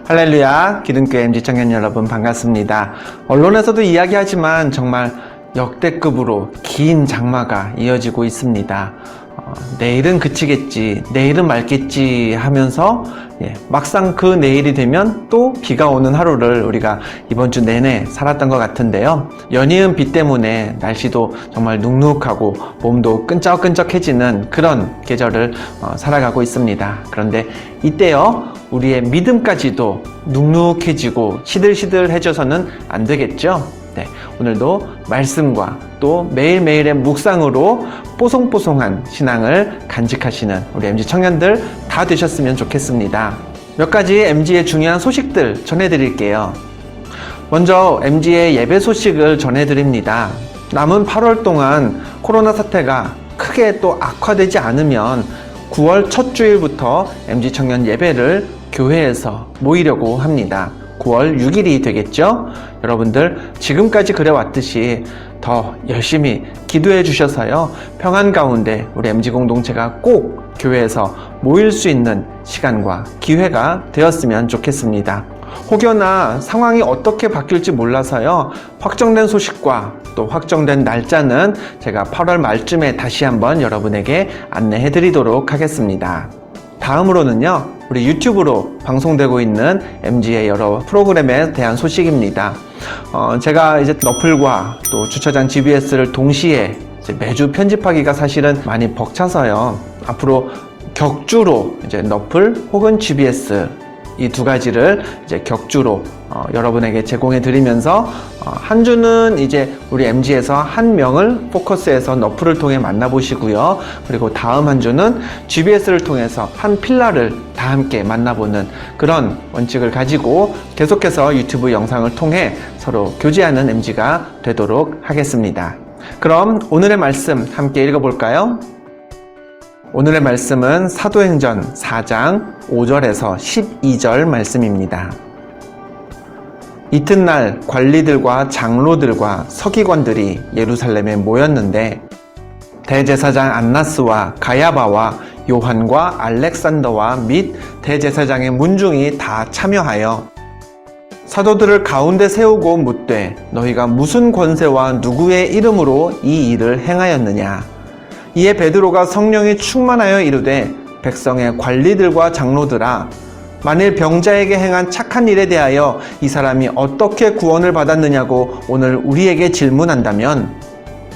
할렐루야, 기름교회 MG 청년 여러분 반갑습니다. 언론에서도 이야기하지만 정말 역대급으로 긴 장마가 이어지고 있습니다. 내일은 그치겠지, 내일은 맑겠지 하면서 막상 그 내일이 되면 또 비가 오는 하루를 우리가 이번 주 내내 살았던 것 같은데요. 연이은 비 때문에 날씨도 정말 눅눅하고 몸도 끈적끈적해지는 그런 계절을 살아가고 있습니다. 그런데 이때요, 우리의 믿음까지도 눅눅해지고 시들시들해져서는 안 되겠죠? 네, 오늘도 말씀과 또 매일매일의 묵상으로 뽀송뽀송한 신앙을 간직하시는 우리 MG 청년들 다 되셨으면 좋겠습니다. 몇 가지 MG의 중요한 소식들 전해드릴게요. 먼저 MG의 예배 소식을 전해드립니다. 남은 8월 동안 코로나 사태가 크게 또 악화되지 않으면 9월 첫 주일부터 MG 청년 예배를 교회에서 모이려고 합니다. 9월 6일이 되겠죠? 여러분들 지금까지 그래왔듯이 더 열심히 기도해 주셔서요, 평안 가운데 우리 MG 공동체가 꼭 교회에서 모일 수 있는 시간과 기회가 되었으면 좋겠습니다. 혹여나 상황이 어떻게 바뀔지 몰라서요, 확정된 소식과 또 확정된 날짜는 제가 8월 말쯤에 다시 한번 여러분에게 안내해 드리도록 하겠습니다. 다음으로는요, 우리 유튜브로 방송되고 있는 MG의 여러 프로그램에 대한 소식입니다. 제가 이제 너플과 또 주차장 GBS를 동시에 매주 편집하기가 사실은 많이 벅차서요, 앞으로 격주로 이제 너플 혹은 GBS 이 두 가지를 이제 격주로 여러분에게 제공해 드리면서 한 주는 이제 우리 MG에서 한 명을 포커스해서 너플을 통해 만나보시고요. 그리고 다음 한 주는 GBS를 통해서 한 필라를 다 함께 만나보는 그런 원칙을 가지고 계속해서 유튜브 영상을 통해 서로 교제하는 MG가 되도록 하겠습니다. 그럼 오늘의 말씀 함께 읽어볼까요? 오늘의 말씀은 사도행전 4장 5절에서 12절 말씀입니다. 이튿날 관리들과 장로들과 서기관들이 예루살렘에 모였는데 대제사장 안나스와 가야바와 요한과 알렉산더와 및 대제사장의 문중이 다 참여하여 사도들을 가운데 세우고 묻되 너희가 무슨 권세와 누구의 이름으로 이 일을 행하였느냐. 이에 베드로가 성령이 충만하여 이르되 백성의 관리들과 장로들아, 만일 병자에게 행한 착한 일에 대하여 이 사람이 어떻게 구원을 받았느냐고 오늘 우리에게 질문한다면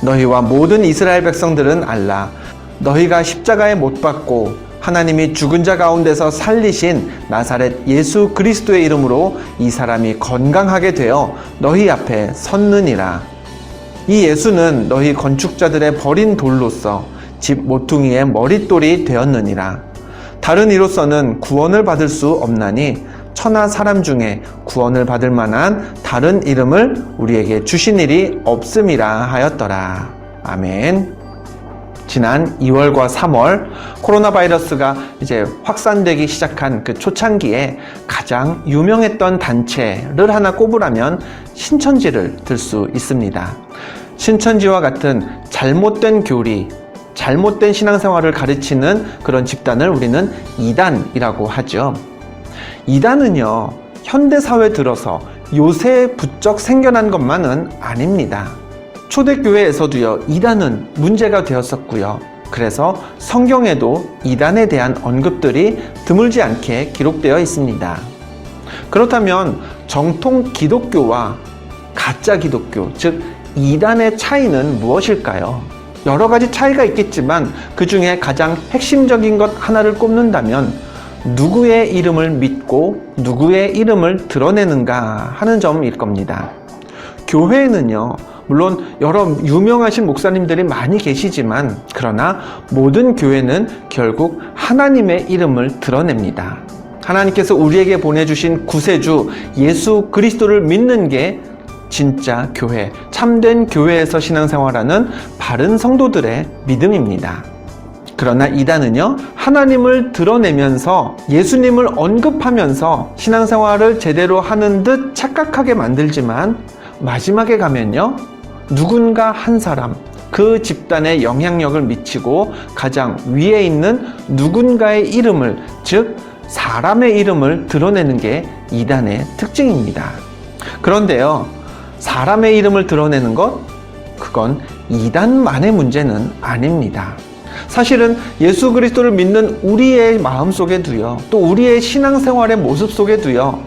너희와 모든 이스라엘 백성들은 알라. 너희가 십자가에 못 박고 하나님이 죽은 자 가운데서 살리신 나사렛 예수 그리스도의 이름으로 이 사람이 건강하게 되어 너희 앞에 섰느니라. 이 예수는 너희 건축자들의 버린 돌로서 집 모퉁이의 머릿돌이 되었느니라. 다른 이로서는 구원을 받을 수 없나니 천하 사람 중에 구원을 받을 만한 다른 이름을 우리에게 주신 일이 없음이라 하였더라. 아멘. 지난 2월과 3월 코로나 바이러스가 이제 확산되기 시작한 그 초창기에 가장 유명했던 단체를 하나 꼽으라면 신천지를 들 수 있습니다. 신천지와 같은 잘못된 교리, 잘못된 신앙생활을 가르치는 그런 집단을 우리는 이단이라고 하죠. 이단은요, 현대사회 들어서 요새 부쩍 생겨난 것만은 아닙니다. 초대교회에서도요, 이단은 문제가 되었었고요. 그래서 성경에도 이단에 대한 언급들이 드물지 않게 기록되어 있습니다. 그렇다면 정통 기독교와 가짜 기독교, 즉 이단의 차이는 무엇일까요? 여러 가지 차이가 있겠지만 그 중에 가장 핵심적인 것 하나를 꼽는다면 누구의 이름을 믿고 누구의 이름을 드러내는가 하는 점일 겁니다. 교회에는요, 물론 여러 유명하신 목사님들이 많이 계시지만 그러나 모든 교회는 결국 하나님의 이름을 드러냅니다. 하나님께서 우리에게 보내주신 구세주 예수 그리스도를 믿는 게 진짜 교회, 참된 교회에서 신앙생활하는 바른 성도들의 믿음입니다. 그러나 이단은요, 하나님을 드러내면서 예수님을 언급하면서 신앙생활을 제대로 하는 듯 착각하게 만들지만 마지막에 가면요, 누군가 한 사람 그 집단에 영향력을 미치고 가장 위에 있는 누군가의 이름을, 즉 사람의 이름을 드러내는 게 이단의 특징입니다. 그런데요, 사람의 이름을 드러내는 것, 그건 이단만의 문제는 아닙니다. 사실은 예수 그리스도를 믿는 우리의 마음속에도요, 또 우리의 신앙생활의 모습 속에도요,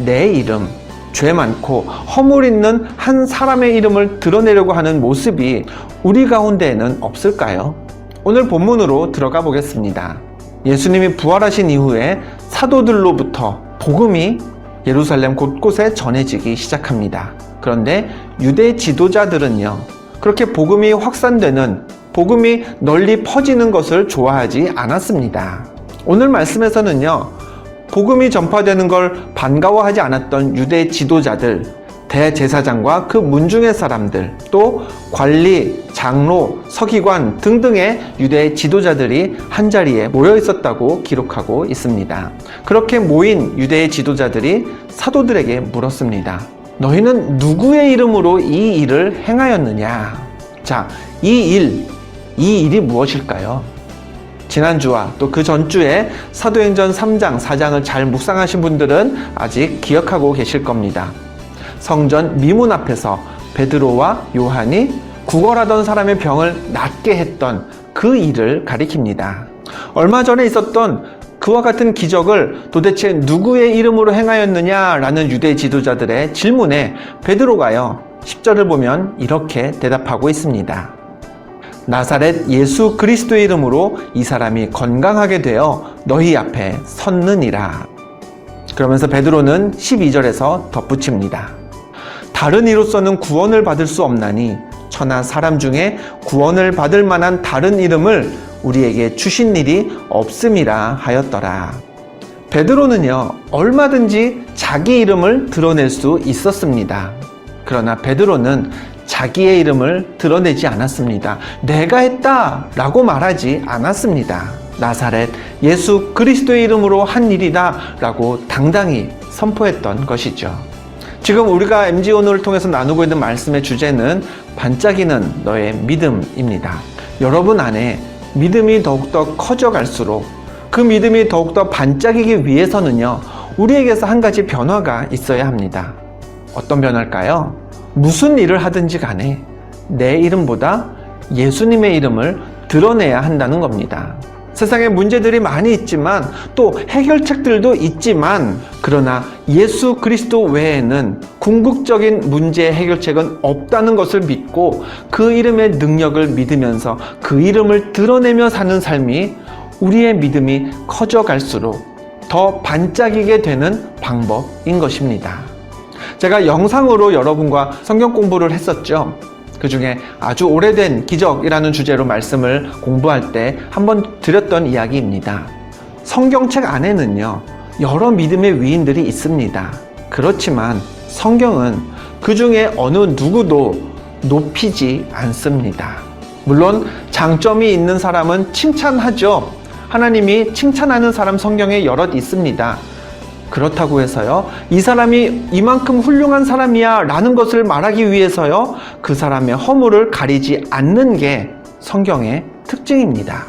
내 이름, 죄 많고 허물 있는 한 사람의 이름을 드러내려고 하는 모습이 우리 가운데에는 없을까요? 오늘 본문으로 들어가 보겠습니다. 예수님이 부활하신 이후에 사도들로부터 복음이 예루살렘 곳곳에 전해지기 시작합니다. 그런데 유대 지도자들은요, 그렇게 복음이 확산되는, 복음이 널리 퍼지는 것을 좋아하지 않았습니다. 오늘 말씀에서는요, 복음이 전파되는 걸 반가워하지 않았던 유대 지도자들, 대제사장과 그 문중의 사람들, 또 관리, 장로, 서기관 등등의 유대 지도자들이 한자리에 모여 있었다고 기록하고 있습니다. 그렇게 모인 유대의 지도자들이 사도들에게 물었습니다. 너희는 누구의 이름으로 이 일을 행하였느냐? 자, 이 일이 무엇일까요? 지난주와 또 그 전주에 사도행전 3장, 4장을 잘 묵상하신 분들은 아직 기억하고 계실 겁니다. 성전 미문 앞에서 베드로와 요한이 구걸하던 사람의 병을 낫게 했던 그 일을 가리킵니다. 얼마 전에 있었던 그와 같은 기적을 도대체 누구의 이름으로 행하였느냐라는 유대 지도자들의 질문에 베드로가요, 10절을 보면 이렇게 대답하고 있습니다. 나사렛 예수 그리스도의 이름으로 이 사람이 건강하게 되어 너희 앞에 섰느니라. 그러면서 베드로는 12절에서 덧붙입니다. 다른 이로서는 구원을 받을 수 없나니 천하 사람 중에 구원을 받을 만한 다른 이름을 우리에게 주신 일이 없음이라 하였더라. 베드로는요, 얼마든지 자기 이름을 드러낼 수 있었습니다. 그러나 베드로는 자기의 이름을 드러내지 않았습니다. 내가 했다 라고 말하지 않았습니다. 나사렛 예수 그리스도의 이름으로 한 일이다 라고 당당히 선포했던 것이죠. 지금 우리가 MG오늘을 통해서 나누고 있는 말씀의 주제는 반짝이는 너의 믿음입니다. 여러분 안에 믿음이 더욱더 커져갈수록 그 믿음이 더욱더 반짝이기 위해서는요, 우리에게서 한 가지 변화가 있어야 합니다. 어떤 변화일까요? 무슨 일을 하든지 간에 내 이름보다 예수님의 이름을 드러내야 한다는 겁니다. 세상에 문제들이 많이 있지만 또 해결책들도 있지만, 그러나 예수 그리스도 외에는 궁극적인 문제의 해결책은 없다는 것을 믿고 그 이름의 능력을 믿으면서 그 이름을 드러내며 사는 삶이 우리의 믿음이 커져갈수록 더 반짝이게 되는 방법인 것입니다. 제가 영상으로 여러분과 성경 공부를 했었죠. 그 중에 아주 오래된 기적이라는 주제로 말씀을 공부할 때 한번 드렸던 이야기입니다. 성경책 안에는요, 여러 믿음의 위인들이 있습니다. 그렇지만 성경은 그 중에 어느 누구도 높이지 않습니다. 물론 장점이 있는 사람은 칭찬하죠. 하나님이 칭찬하는 사람 성경에 여럿 있습니다. 그렇다고 해서요, 이 사람이 이만큼 훌륭한 사람이야 라는 것을 말하기 위해서요, 그 사람의 허물을 가리지 않는 게 성경의 특징입니다.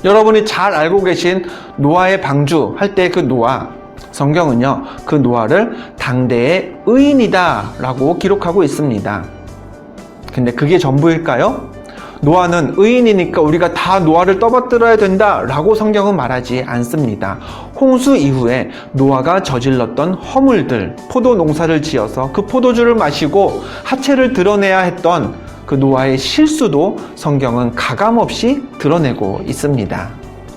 여러분이 잘 알고 계신 노아의 방주 할 때 그 노아, 성경은요, 그 노아를 당대의 의인이다 라고 기록하고 있습니다. 근데 그게 전부일까요? 노아는 의인이니까 우리가 다 노아를 떠받들어야 된다 라고 성경은 말하지 않습니다. 홍수 이후에 노아가 저질렀던 허물들, 포도 농사를 지어서 그 포도주를 마시고 하체를 드러내야 했던 그 노아의 실수도 성경은 가감없이 드러내고 있습니다.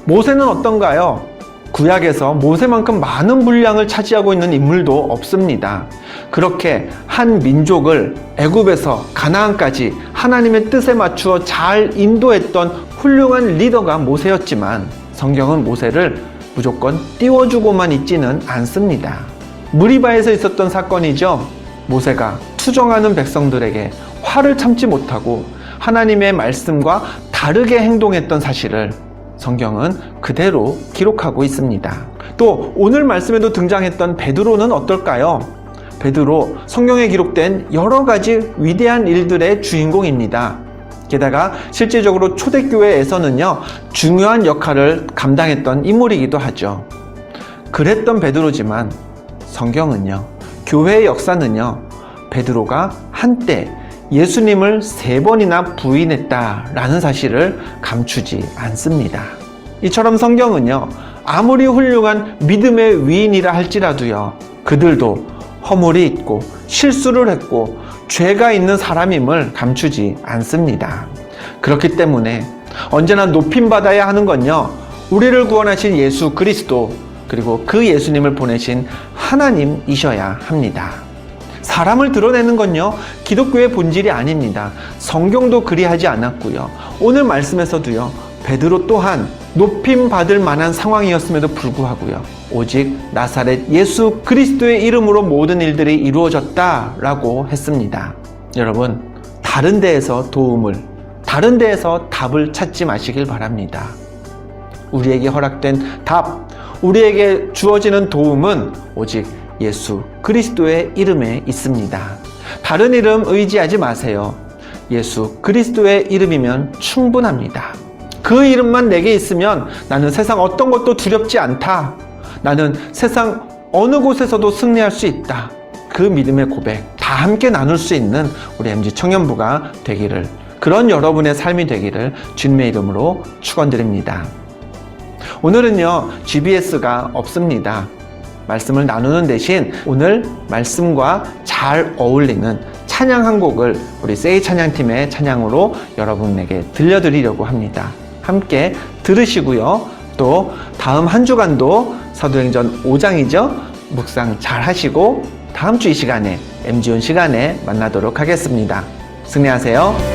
모세는 어떤가요? 구약에서 모세만큼 많은 분량을 차지하고 있는 인물도 없습니다. 그렇게 한 민족을 애굽에서 가나안까지 하나님의 뜻에 맞추어 잘 인도했던 훌륭한 리더가 모세였지만, 성경은 모세를 무조건 띄워주고만 있지는 않습니다. 무리바에서 있었던 사건이죠. 모세가 투정하는 백성들에게 화를 참지 못하고 하나님의 말씀과 다르게 행동했던 사실을 성경은 그대로 기록하고 있습니다. 또 오늘 말씀에도 등장했던 베드로는 어떨까요? 베드로, 성경에 기록된 여러 가지 위대한 일들의 주인공입니다. 게다가 실질적으로 초대교회에서는요, 중요한 역할을 감당했던 인물이기도 하죠. 그랬던 베드로지만 성경은요, 교회의 역사는요, 베드로가 한때 예수님을 3번이나 부인했다라는 사실을 감추지 않습니다. 이처럼 성경은요, 아무리 훌륭한 믿음의 위인이라 할지라도요, 그들도 허물이 있고 실수를 했고 죄가 있는 사람임을 감추지 않습니다. 그렇기 때문에 언제나 높임받아야 하는 건요, 우리를 구원하신 예수 그리스도, 그리고 그 예수님을 보내신 하나님이셔야 합니다. 사람을 드러내는 건요, 기독교의 본질이 아닙니다. 성경도 그리하지 않았고요, 오늘 말씀에서도요, 베드로 또한 높임받을 만한 상황이었음에도 불구하고요, 오직 나사렛 예수 그리스도의 이름으로 모든 일들이 이루어졌다라고 했습니다. 여러분, 다른 데에서 도움을, 다른 데에서 답을 찾지 마시길 바랍니다. 우리에게 허락된 답, 우리에게 주어지는 도움은 오직 예수 그리스도의 이름에 있습니다. 다른 이름 의지하지 마세요. 예수 그리스도의 이름이면 충분합니다. 그 이름만 내게 있으면 나는 세상 어떤 것도 두렵지 않다. 나는 세상 어느 곳에서도 승리할 수 있다. 그 믿음의 고백 다 함께 나눌 수 있는 우리 MG 청년부가 되기를, 그런 여러분의 삶이 되기를 주님의 이름으로 축원드립니다. 오늘은요, GBS가 없습니다. 말씀을 나누는 대신 오늘 말씀과 잘 어울리는 찬양 한 곡을 우리 세이 찬양팀의 찬양으로 여러분에게 들려드리려고 합니다. 함께 들으시고요. 또 다음 한 주간도 사도행전 5장이죠. 묵상 잘 하시고 다음 주 이 시간에 MG온 시간에 만나도록 하겠습니다. 승리하세요.